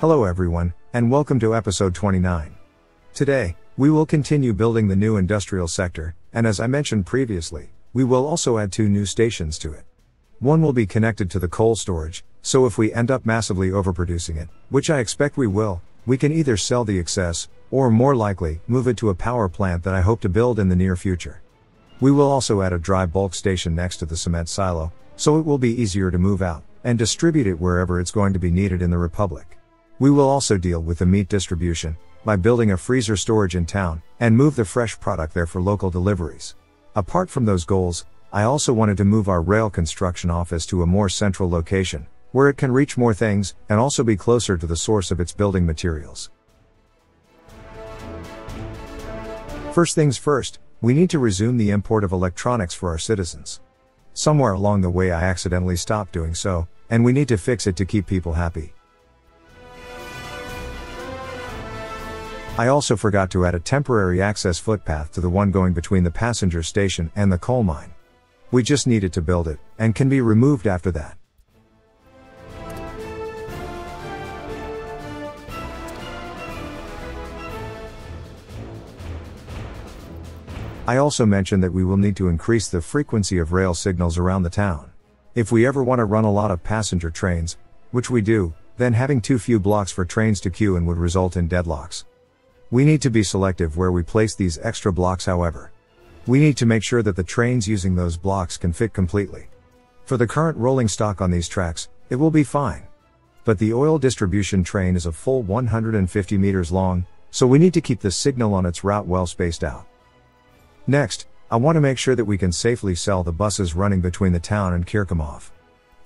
Hello everyone, and welcome to episode 29. Today, we will continue building the new industrial sector, and as I mentioned previously, we will also add 2 new stations to it. One will be connected to the coal storage, so if we end up massively overproducing it, which I expect we will, we can either sell the excess, or more likely, move it to a power plant that I hope to build in the near future. We will also add a dry bulk station next to the cement silo, so it will be easier to move out, and distribute it wherever it's going to be needed in the Republic. We will also deal with the meat distribution, by building a freezer storage in town, and move the fresh product there for local deliveries. Apart from those goals, I also wanted to move our rail construction office to a more central location, where it can reach more things, and also be closer to the source of its building materials. First things first, we need to resume the import of electronics for our citizens. Somewhere along the way I accidentally stopped doing so, and we need to fix it to keep people happy. I also forgot to add a temporary access footpath to the one going between the passenger station and the coal mine. We just needed to build it, and can be removed after that. I also mentioned that we will need to increase the frequency of rail signals around the town. If we ever want to run a lot of passenger trains, which we do, then having too few blocks for trains to queue in would result in deadlocks. We need to be selective where we place these extra blocks, however. We need to make sure that the trains using those blocks can fit completely. For the current rolling stock on these tracks, it will be fine. But the oil distribution train is a full 150 meters long, so we need to keep the signal on its route well spaced out. Next, I want to make sure that we can safely sell the buses running between the town and Kirchhoff.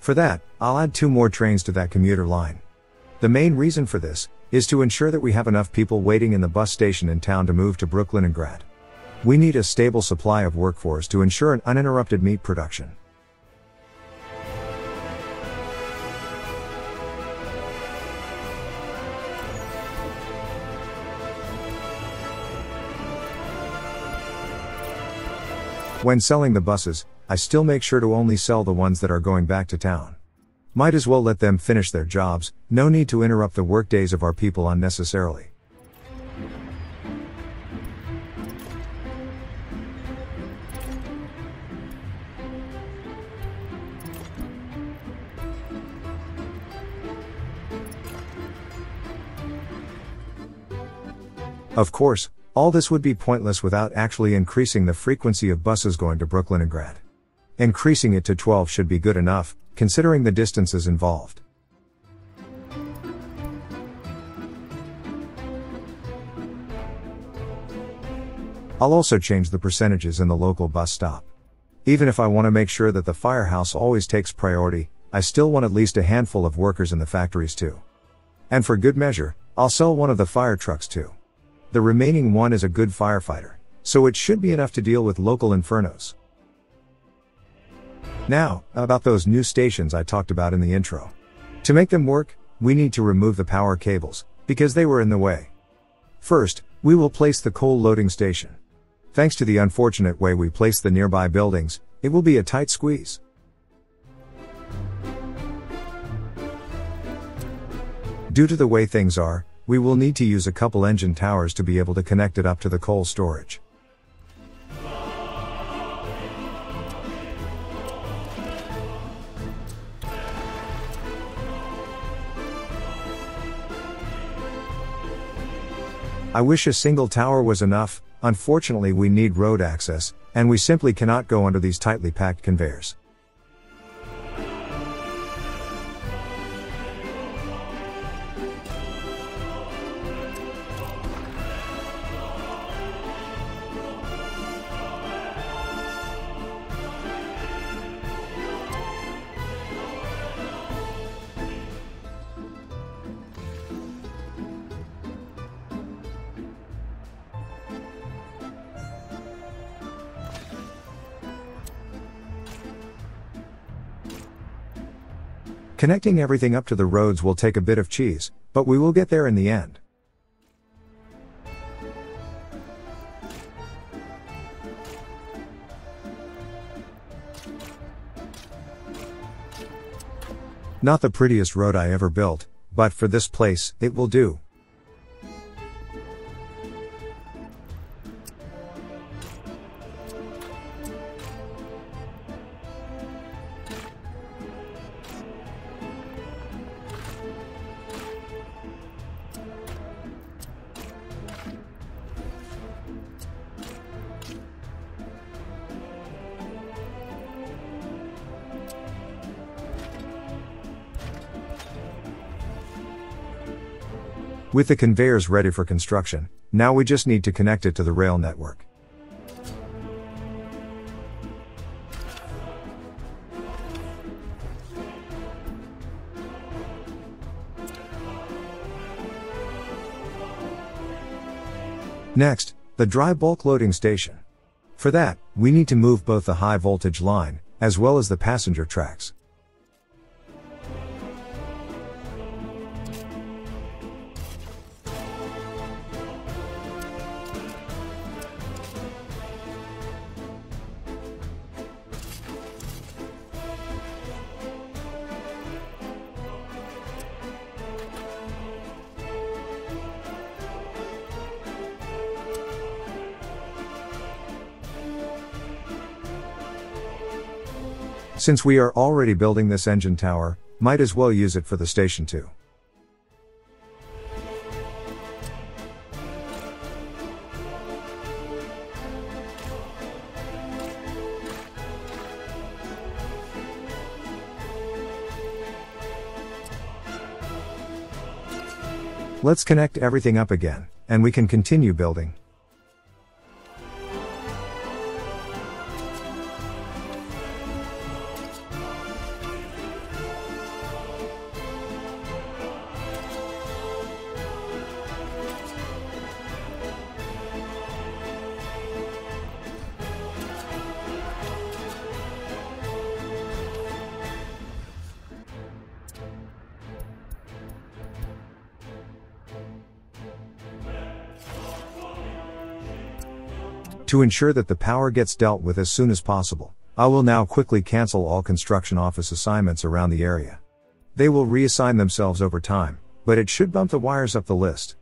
For that, I'll add 2 more trains to that commuter line. The main reason for this is to ensure that we have enough people waiting in the bus station in town to move to Brooklyn and Grad. We need a stable supply of workforce to ensure an uninterrupted meat production. When selling the buses, I still make sure to only sell the ones that are going back to town. Might as well let them finish their jobs, no need to interrupt the workdays of our people unnecessarily. Of course, all this would be pointless without actually increasing the frequency of buses going to Brooklyn and Grad. Increasing it to 12 should be good enough, considering the distances involved. I'll also change the percentages in the local bus stop. Even if I want to make sure that the firehouse always takes priority, I still want at least a handful of workers in the factories too. And for good measure, I'll sell one of the fire trucks too. The remaining one is a good firefighter, so it should be enough to deal with local infernos. Now, about those new stations I talked about in the intro. To make them work, we need to remove the power cables, because they were in the way. First, we will place the coal loading station. Thanks to the unfortunate way we placed the nearby buildings, it will be a tight squeeze. Due to the way things are, we will need to use a couple engine towers to be able to connect it up to the coal storage. I wish a single tower was enough. Unfortunately we need road access, and we simply cannot go under these tightly packed conveyors. Connecting everything up to the roads will take a bit of cheese, but we will get there in the end. Not the prettiest road I ever built, but for this place, it will do. With the conveyors ready for construction, now we just need to connect it to the rail network. Next, the dry bulk loading station. For that, we need to move both the high voltage line, as well as the passenger tracks. Since we are already building this engine tower, might as well use it for the station too. Let's connect everything up again, and we can continue building. To ensure that the power gets dealt with as soon as possible, I will now quickly cancel all construction office assignments around the area. They will reassign themselves over time, but it should bump the wires up the list.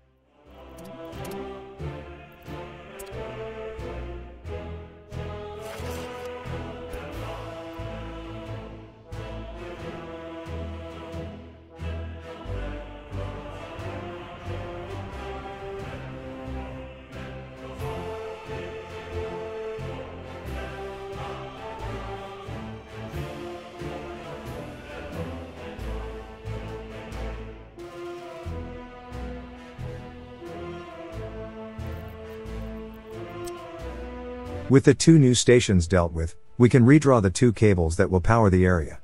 With the two new stations dealt with, we can redraw the two cables that will power the area.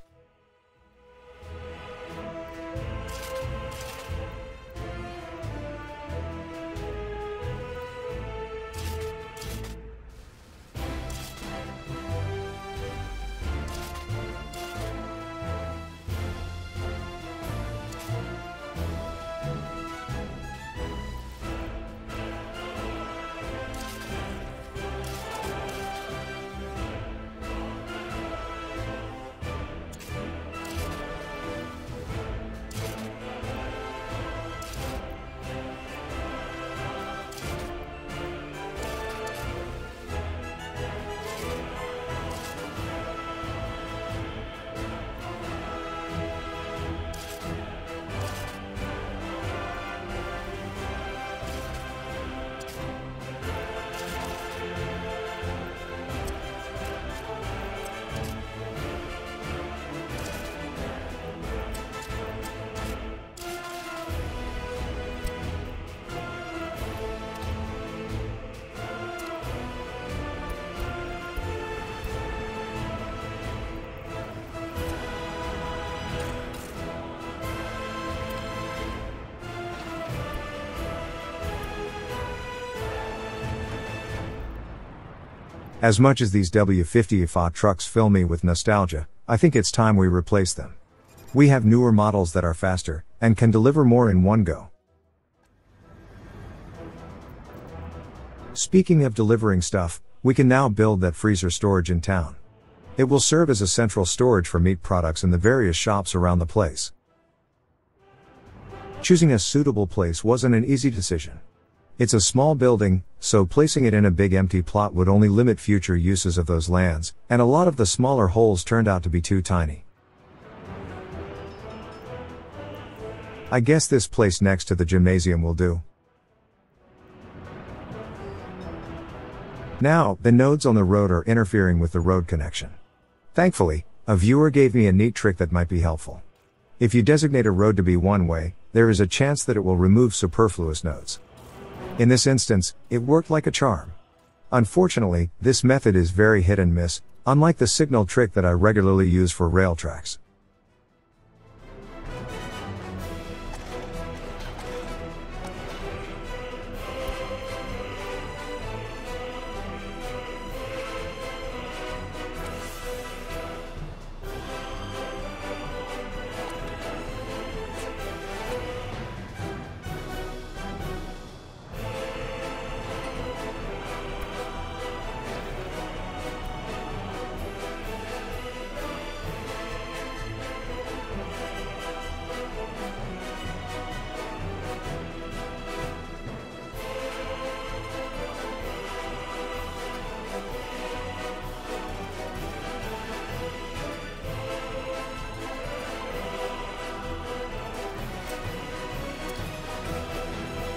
As much as these W50 FA trucks fill me with nostalgia, I think it's time we replace them. We have newer models that are faster, and can deliver more in one go. Speaking of delivering stuff, we can now build that freezer storage in town. It will serve as a central storage for meat products in the various shops around the place. Choosing a suitable place wasn't an easy decision. It's a small building, so placing it in a big empty plot would only limit future uses of those lands, and a lot of the smaller holes turned out to be too tiny. I guess this place next to the gymnasium will do. Now, the nodes on the road are interfering with the road connection. Thankfully, a viewer gave me a neat trick that might be helpful. If you designate a road to be one way, there is a chance that it will remove superfluous nodes. In this instance, it worked like a charm. Unfortunately, this method is very hit and miss, unlike the signal trick that I regularly use for rail tracks.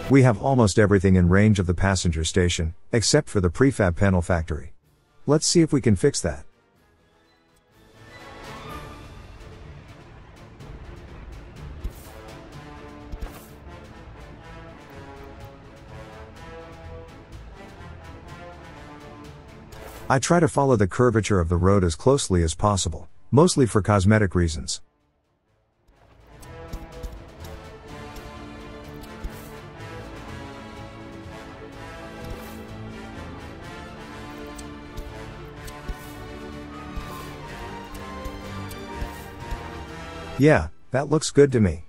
We have almost everything in range of the passenger station, except for the prefab panel factory. Let's see if we can fix that. I try to follow the curvature of the road as closely as possible, mostly for cosmetic reasons. Yeah, that looks good to me.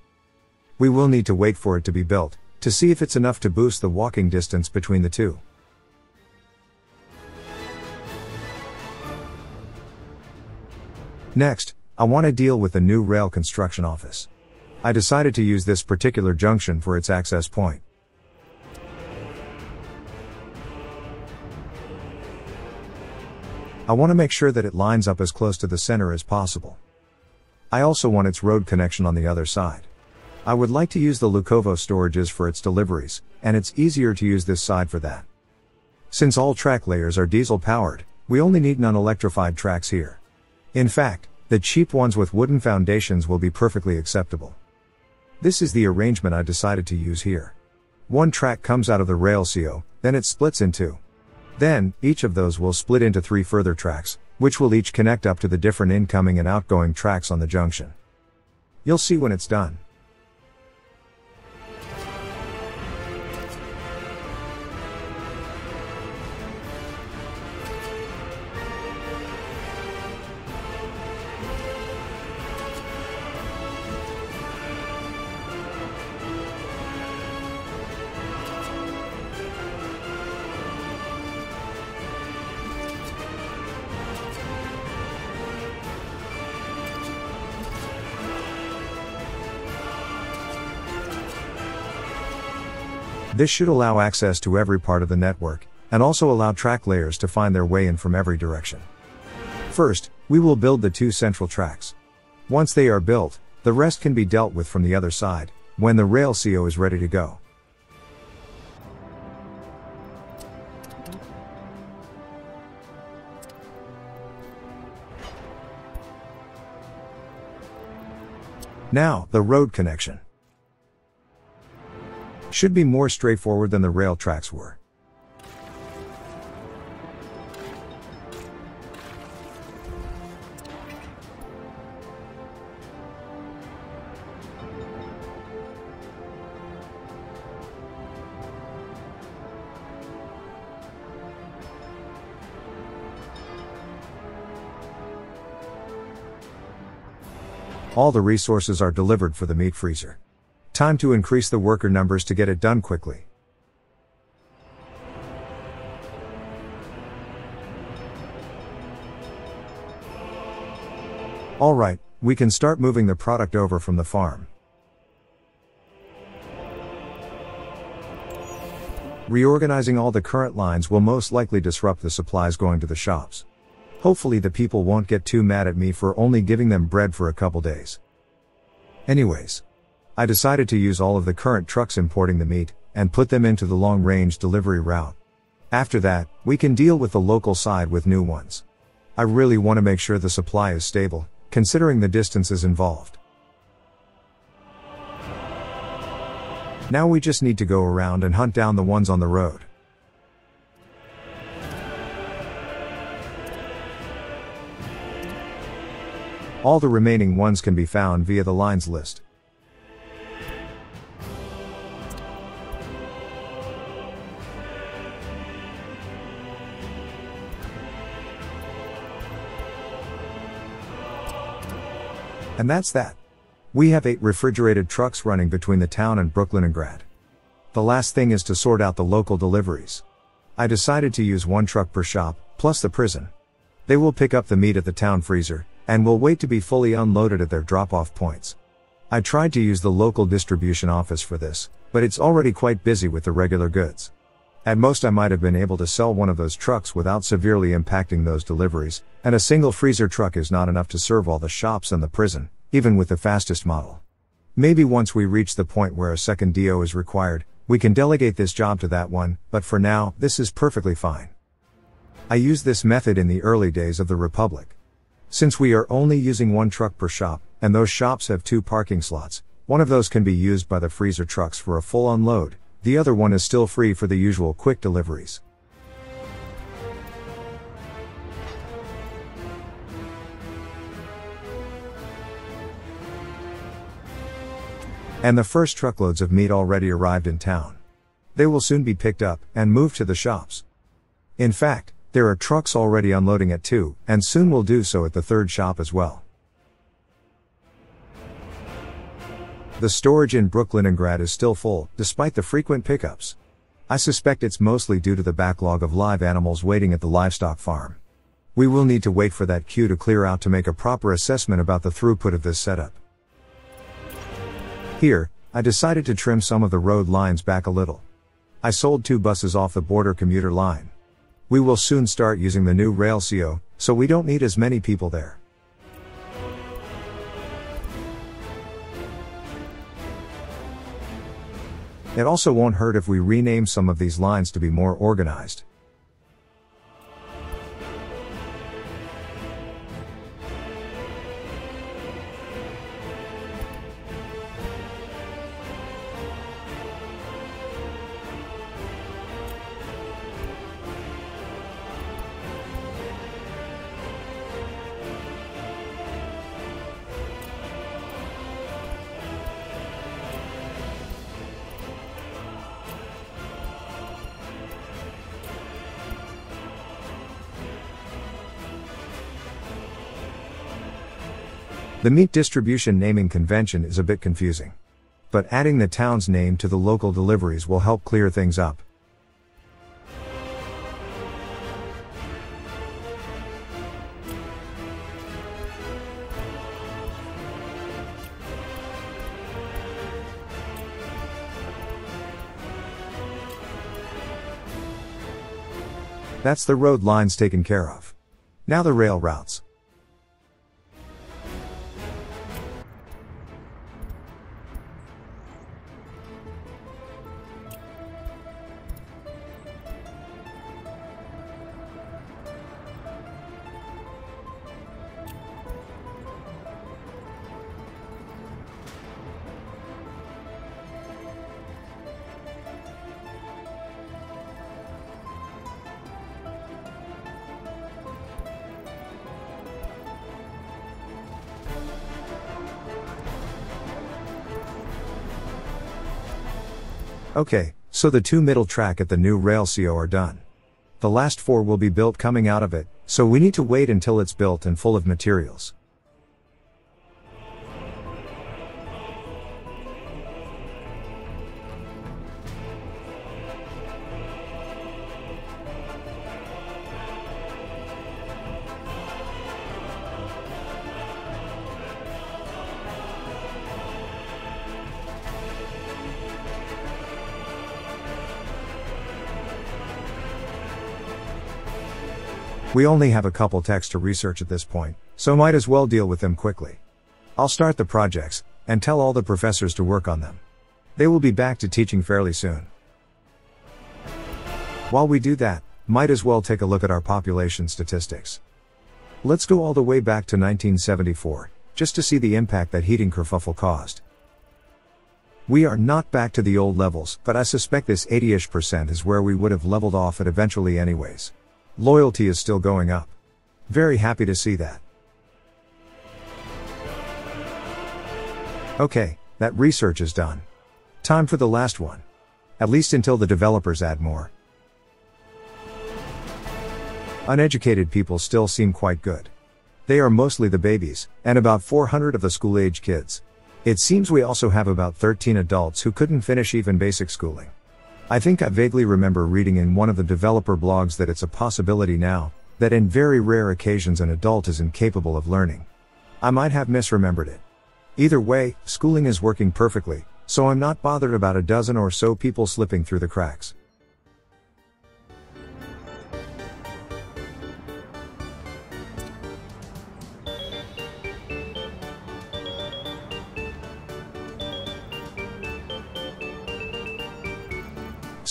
We will need to wait for it to be built, to see if it's enough to boost the walking distance between the two. Next, I want to deal with the new rail construction office. I decided to use this particular junction for its access point. I want to make sure that it lines up as close to the center as possible. I also want its road connection on the other side. I would like to use the Lukovo storages for its deliveries, and it's easier to use this side for that. Since all track layers are diesel powered, we only need non-electrified tracks here. In fact, the cheap ones with wooden foundations will be perfectly acceptable. This is the arrangement I decided to use here. One track comes out of the rail CO, then it splits in two. Then, each of those will split into 3 further tracks, which will each connect up to the different incoming and outgoing tracks on the junction. You'll see when it's done. This should allow access to every part of the network, and also allow track layers to find their way in from every direction. First, we will build the 2 central tracks. Once they are built, the rest can be dealt with from the other side, when the rail CO is ready to go. Now, the road connection should be more straightforward than the rail tracks were. All the resources are delivered for the meat freezer. Time to increase the worker numbers to get it done quickly. Alright, we can start moving the product over from the farm. Reorganizing all the current lines will most likely disrupt the supplies going to the shops. Hopefully the people won't get too mad at me for only giving them bread for a couple days. Anyways, I decided to use all of the current trucks importing the meat, and put them into the long-range delivery route. After that, we can deal with the local side with new ones. I really want to make sure the supply is stable, considering the distances involved. Now we just need to go around and hunt down the ones on the road. All the remaining ones can be found via the lines list. And that's that. We have 8 refrigerated trucks running between the town and Brooklyngrad. The last thing is to sort out the local deliveries. I decided to use 1 truck per shop, plus the prison. They will pick up the meat at the town freezer, and will wait to be fully unloaded at their drop-off points. I tried to use the local distribution office for this, but it's already quite busy with the regular goods. At most I might have been able to sell one of those trucks without severely impacting those deliveries, and a single freezer truck is not enough to serve all the shops and the prison, even with the fastest model. Maybe once we reach the point where a second DO is required, we can delegate this job to that one, but for now, this is perfectly fine. I used this method in the early days of the Republic. Since we are only using 1 truck per shop, and those shops have 2 parking slots, one of those can be used by the freezer trucks for a full unload, the other one is still free for the usual quick deliveries. And the first truckloads of meat already arrived in town. They will soon be picked up and moved to the shops. In fact, there are trucks already unloading at 2, and soon will do so at the 3rd shop as well. The storage in Brooklyngrad is still full, despite the frequent pickups. I suspect it's mostly due to the backlog of live animals waiting at the livestock farm. We will need to wait for that queue to clear out to make a proper assessment about the throughput of this setup. Here, I decided to trim some of the road lines back a little. I sold 2 buses off the border commuter line. We will soon start using the new rail CO, so we don't need as many people there. It also won't hurt if we rename some of these lines to be more organized. The meat distribution naming convention is a bit confusing. But adding the town's name to the local deliveries will help clear things up. That's the road lines taken care of. Now the rail routes. Okay, so the 2 middle track at the new rail CO are done. The last 4 will be built coming out of it, so we need to wait until it's built and full of materials. We only have a couple techs to research at this point, so might as well deal with them quickly. I'll start the projects, and tell all the professors to work on them. They will be back to teaching fairly soon. While we do that, might as well take a look at our population statistics. Let's go all the way back to 1974, just to see the impact that heating kerfuffle caused. We are not back to the old levels, but I suspect this 80% is where we would have leveled off at eventually anyways. Loyalty is still going up. Very happy to see that. Okay, that research is done. Time for the last one. At least until the developers add more. Uneducated people still seem quite good. They are mostly the babies, and about 400 of the school-age kids. It seems we also have about 13 adults who couldn't finish even basic schooling. I think I vaguely remember reading in one of the developer blogs that it's a possibility now, that in very rare occasions an adult is incapable of learning. I might have misremembered it. Either way, schooling is working perfectly, so I'm not bothered about a dozen or so people slipping through the cracks.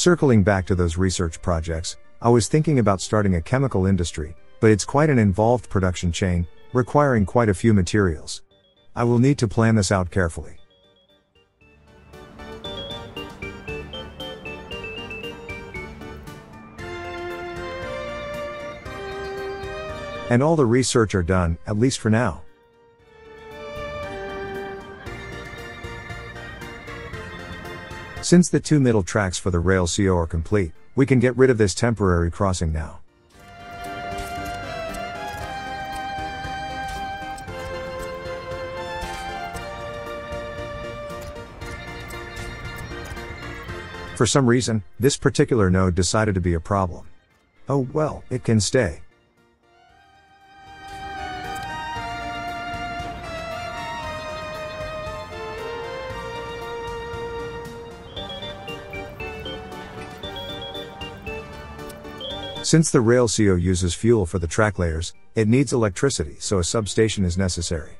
Circling back to those research projects, I was thinking about starting a chemical industry, but it's quite an involved production chain, requiring quite a few materials. I will need to plan this out carefully. And all the research are done, at least for now. Since the two middle tracks for the rail CO are complete, we can get rid of this temporary crossing now. For some reason, this particular node decided to be a problem. Oh well, it can stay. Since the rail CO uses fuel for the track layers, it needs electricity, so a substation is necessary.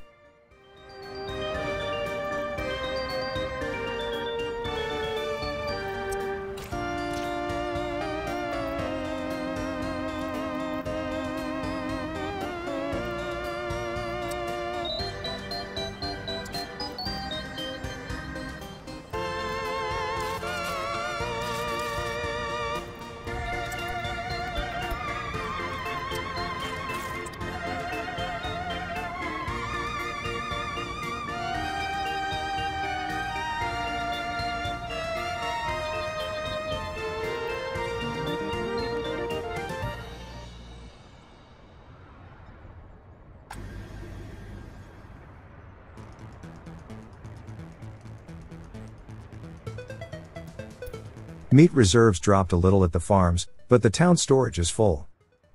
Meat reserves dropped a little at the farms, but the town storage is full.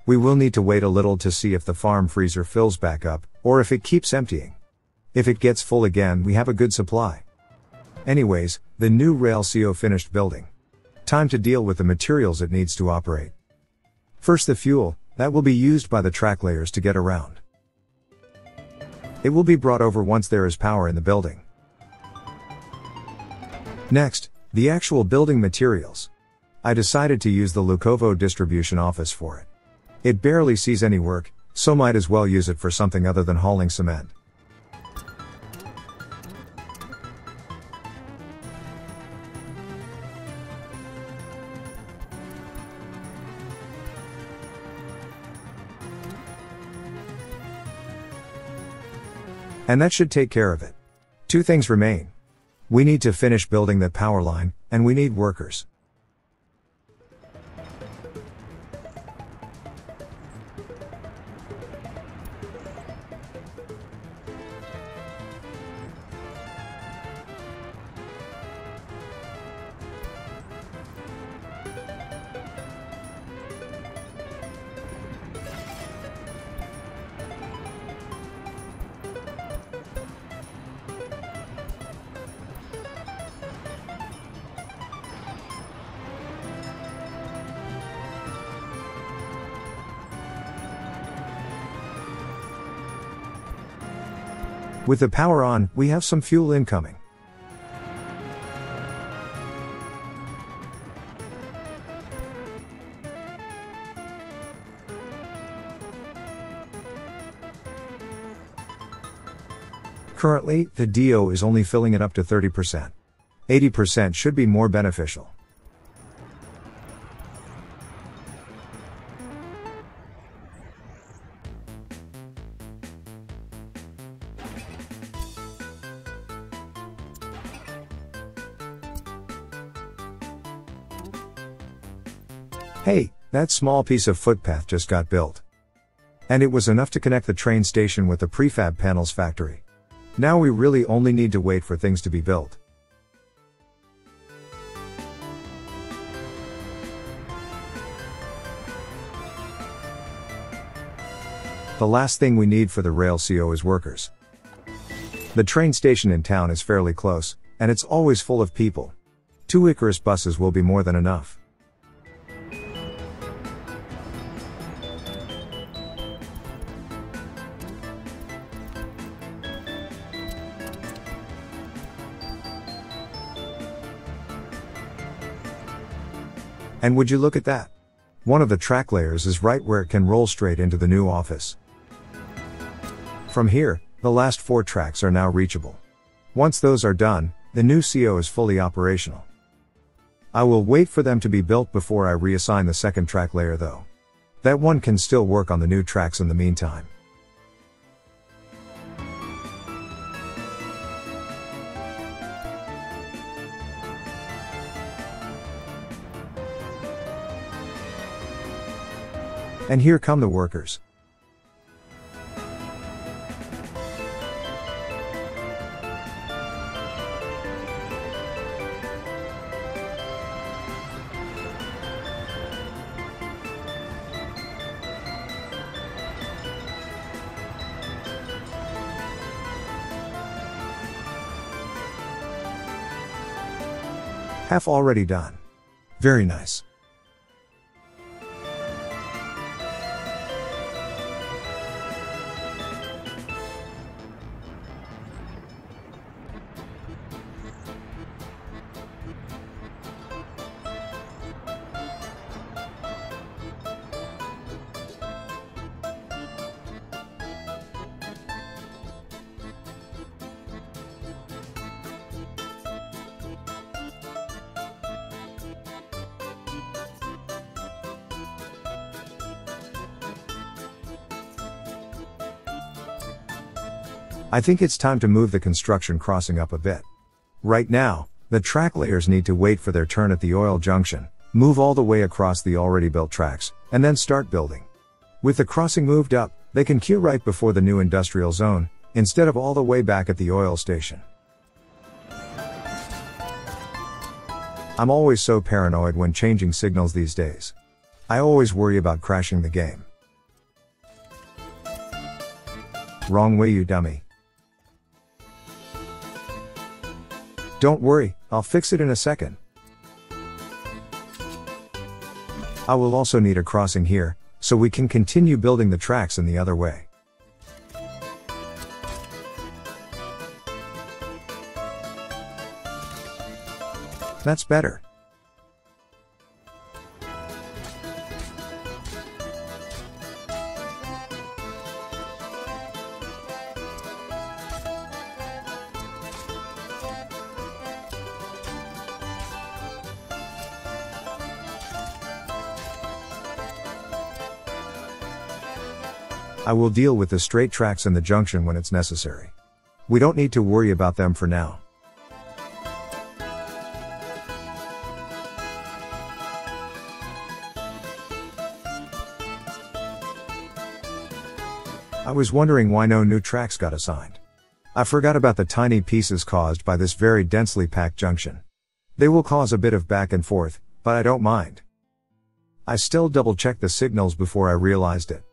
We will need to wait a little to see if the farm freezer fills back up, or if it keeps emptying. If it gets full again, we have a good supply. Anyways, the new rail CO finished building. Time to deal with the materials it needs to operate. First the fuel, that will be used by the track layers to get around. It will be brought over once there is power in the building. Next, the actual building materials. I decided to use the Lukovo distribution office for it. It barely sees any work, so might as well use it for something other than hauling cement. And that should take care of it. Two things remain. We need to finish building that power line, and we need workers. With the power on, we have some fuel incoming. Currently, the DO is only filling it up to 30%. 80% should be more beneficial. Hey, that small piece of footpath just got built. And it was enough to connect the train station with the prefab panels factory. Now we really only need to wait for things to be built. The last thing we need for the rail CO is workers. The train station in town is fairly close, and it's always full of people. 2 Icarus buses will be more than enough. And would you look at that? One of the track layers is right where it can roll straight into the new office. From here, the last 4 tracks are now reachable. Once those are done, the new CO is fully operational. I will wait for them to be built before I reassign the second track layer though. That one can still work on the new tracks in the meantime. And here come the workers. Half already done. Very nice. I think it's time to move the construction crossing up a bit. Right now, the track layers need to wait for their turn at the oil junction, move all the way across the already built tracks, and then start building. With the crossing moved up, they can queue right before the new industrial zone, instead of all the way back at the oil station. I'm always so paranoid when changing signals these days. I always worry about crashing the game. Wrong way, you dummy. Don't worry, I'll fix it in a second. I will also need a crossing here, so we can continue building the tracks in the other way. That's better. I will deal with the straight tracks in the junction when it's necessary. We don't need to worry about them for now. I was wondering why no new tracks got assigned. I forgot about the tiny pieces caused by this very densely packed junction. They will cause a bit of back and forth, but I don't mind. I still double-checked the signals before I realized it.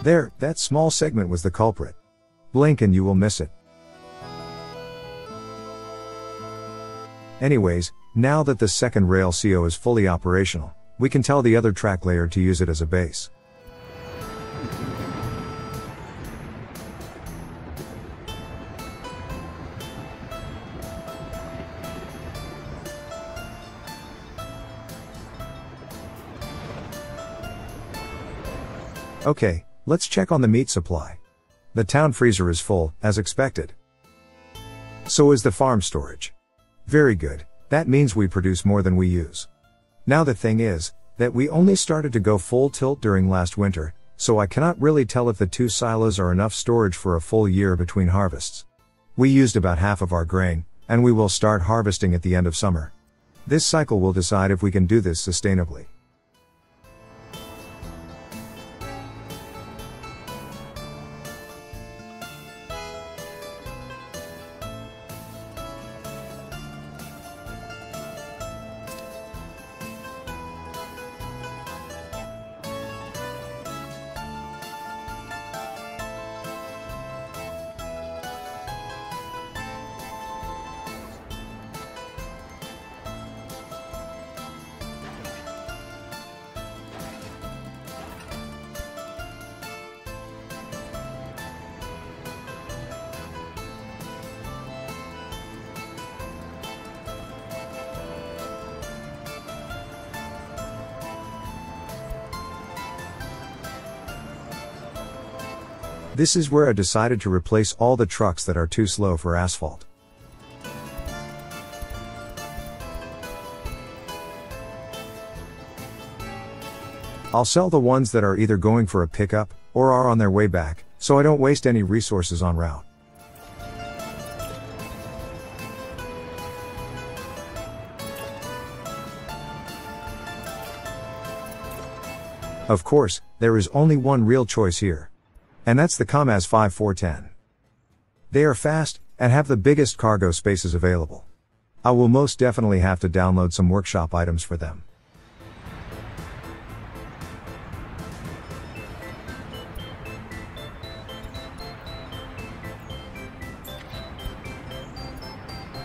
There, that small segment was the culprit. Blink and you will miss it. Anyways, now that the second rail CO is fully operational, we can tell the other track layer to use it as a base. Okay, let's check on the meat supply. The town freezer is full, as expected. So is the farm storage. Very good, that means we produce more than we use. Now the thing is, that we only started to go full tilt during last winter, so I cannot really tell if the 2 silos are enough storage for a full year between harvests. We used about half of our grain, and we will start harvesting at the end of summer. This cycle will decide if we can do this sustainably. This is where I decided to replace all the trucks that are too slow for asphalt. I'll sell the ones that are either going for a pickup, or are on their way back, so I don't waste any resources en route. Of course, there is only one real choice here. And that's the Kamaz 5410. They are fast, and have the biggest cargo spaces available. I will most definitely have to download some workshop items for them.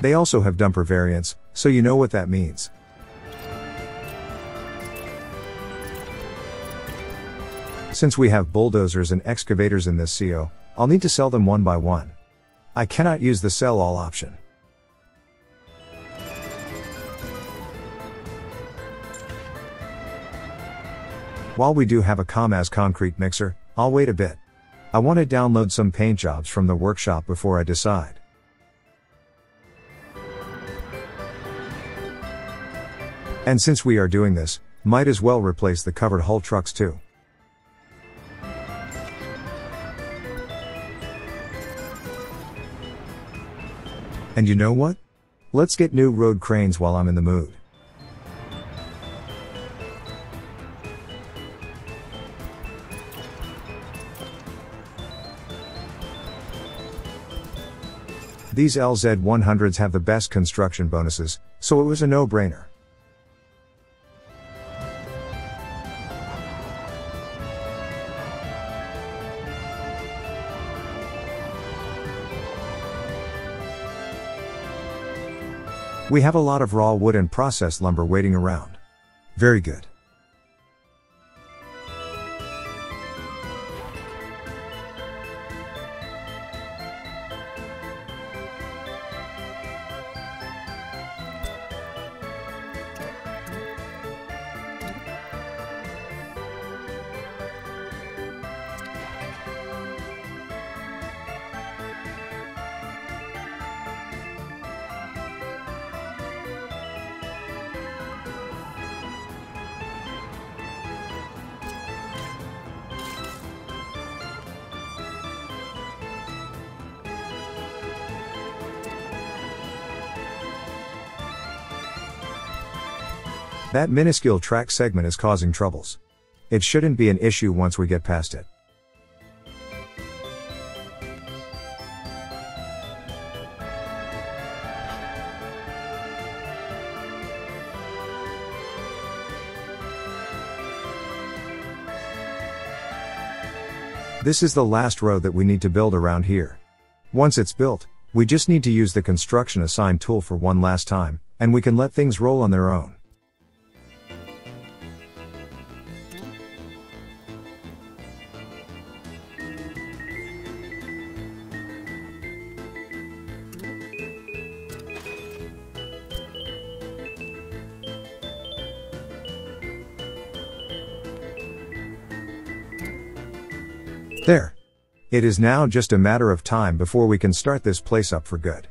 They also have dumper variants, so you know what that means. Since we have bulldozers and excavators in this CO, I'll need to sell them one by one. I cannot use the sell all option. While we do have a Kamaz concrete mixer, I'll wait a bit. I want to download some paint jobs from the workshop before I decide. And since we are doing this, might as well replace the covered hull trucks too. And you know what? Let's get new road cranes while I'm in the mood. These LZ100s have the best construction bonuses, so it was a no-brainer. We have a lot of raw wood and processed lumber waiting around. Very good. That minuscule track segment is causing troubles. It shouldn't be an issue once we get past it. This is the last road that we need to build around here. Once it's built, we just need to use the construction assign tool for one last time, and we can let things roll on their own. There. It is now just a matter of time before we can start this place up for good.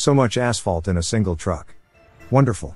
So much asphalt in a single truck. Wonderful.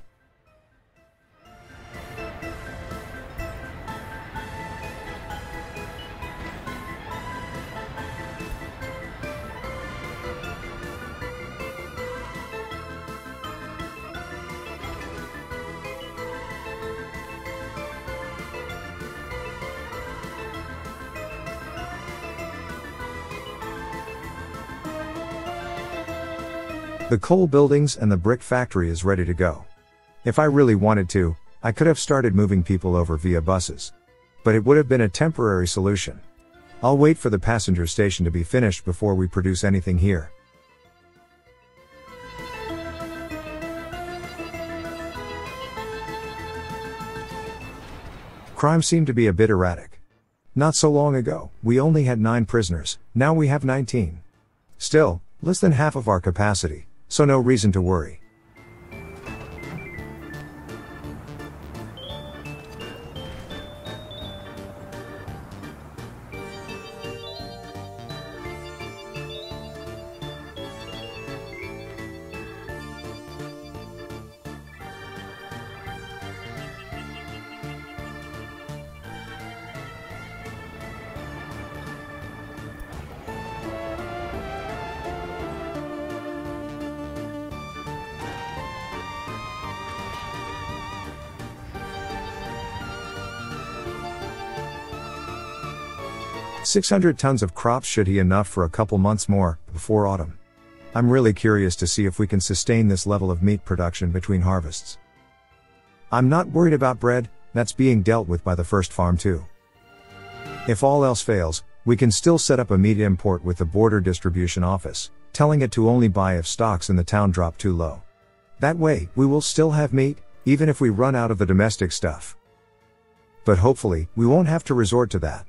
The coal buildings and the brick factory is ready to go. If I really wanted to, I could have started moving people over via buses. But it would have been a temporary solution. I'll wait for the passenger station to be finished before we produce anything here. Crime seemed to be a bit erratic. Not so long ago, we only had 9 prisoners, now we have 19. Still, less than half of our capacity. So no reason to worry. $600 tons of crops should be enough for a couple months more, before autumn. I'm really curious to see if we can sustain this level of meat production between harvests. I'm not worried about bread, that's being dealt with by the first farm too. If all else fails, we can still set up a meat import with the border distribution office, telling it to only buy if stocks in the town drop too low. That way, we will still have meat, even if we run out of the domestic stuff. But hopefully, we won't have to resort to that.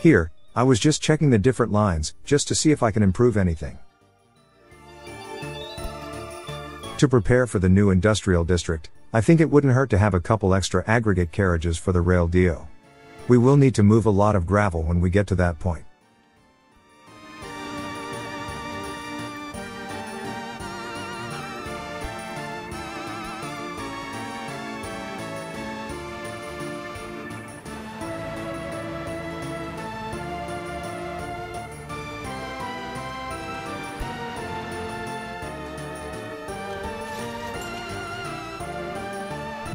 Here, I was just checking the different lines, just to see if I can improve anything. To prepare for the new industrial district, I think it wouldn't hurt to have a couple extra aggregate carriages for the rail depot. We will need to move a lot of gravel when we get to that point.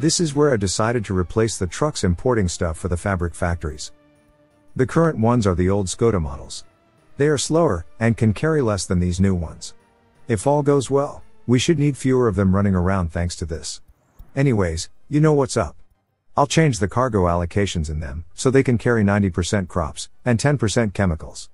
This is where I decided to replace the trucks importing stuff for the fabric factories. The current ones are the old Skoda models. They are slower, and can carry less than these new ones. If all goes well, we should need fewer of them running around thanks to this. Anyways, you know what's up. I'll change the cargo allocations in them, so they can carry 90% crops, and 10% chemicals.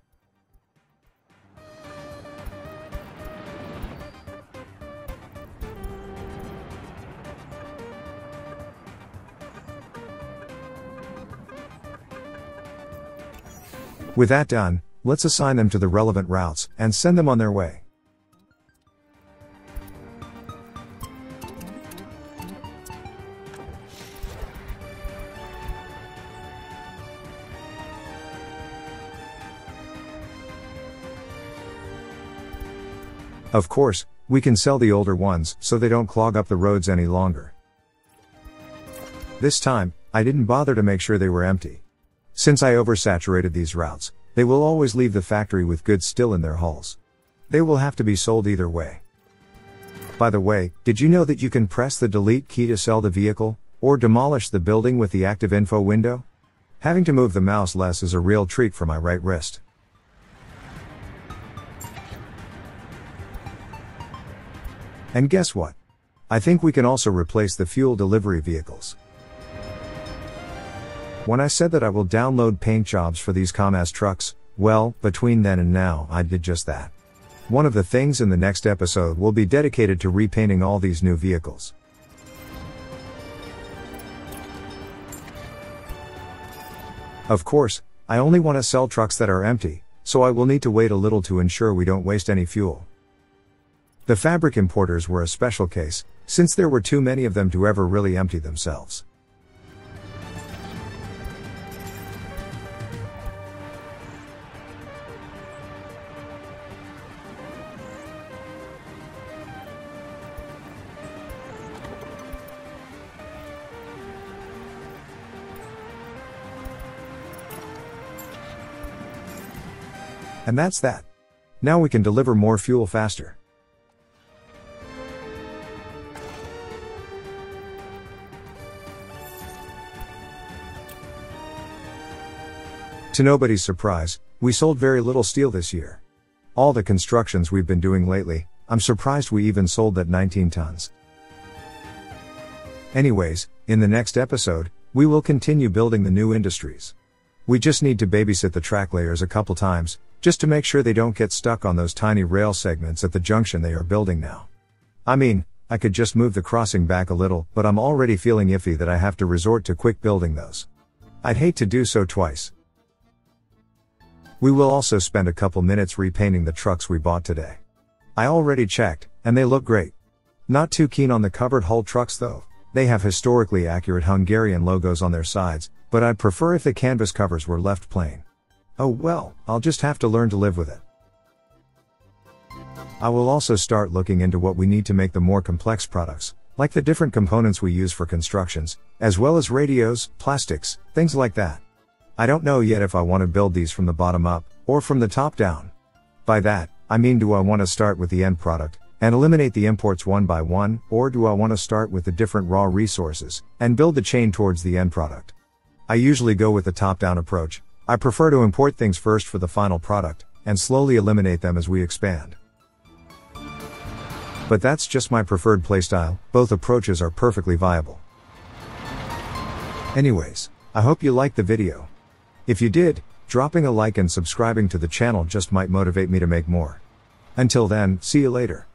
With that done, let's assign them to the relevant routes, and send them on their way. Of course, we can sell the older ones, so they don't clog up the roads any longer. This time, I didn't bother to make sure they were empty. Since I oversaturated these routes, they will always leave the factory with goods still in their hulls. They will have to be sold either way. By the way, did you know that you can press the delete key to sell the vehicle, or demolish the building with the active info window? Having to move the mouse less is a real treat for my right wrist. And guess what? I think we can also replace the fuel delivery vehicles. When I said that I will download paint jobs for these Kamaz trucks, well, between then and now, I did just that. One of the things in the next episode will be dedicated to repainting all these new vehicles. Of course, I only want to sell trucks that are empty, so I will need to wait a little to ensure we don't waste any fuel. The fabric importers were a special case, since there were too many of them to ever really empty themselves. And that's that. Now we can deliver more fuel faster. To nobody's surprise, we sold very little steel this year. All the constructions we've been doing lately, I'm surprised we even sold that 19 tons. Anyways, in the next episode, we will continue building the new industries. We just need to babysit the track layers a couple times, just to make sure they don't get stuck on those tiny rail segments at the junction they are building now. I mean, I could just move the crossing back a little, but I'm already feeling iffy that I have to resort to quick building those. I'd hate to do so twice. We will also spend a couple minutes repainting the trucks we bought today. I already checked, and they look great. Not too keen on the covered hull trucks though. They have historically accurate Hungarian logos on their sides, but I'd prefer if the canvas covers were left plain. Oh well, I'll just have to learn to live with it. I will also start looking into what we need to make the more complex products, like the different components we use for constructions, as well as radios, plastics, things like that. I don't know yet if I want to build these from the bottom up, or from the top down. By that, I mean, do I want to start with the end product, and eliminate the imports one by one, or do I want to start with the different raw resources, and build the chain towards the end product? I usually go with the top-down approach. I prefer to import things first for the final product, and slowly eliminate them as we expand. But that's just my preferred playstyle, both approaches are perfectly viable. Anyways, I hope you liked the video. If you did, dropping a like and subscribing to the channel just might motivate me to make more. Until then, see you later.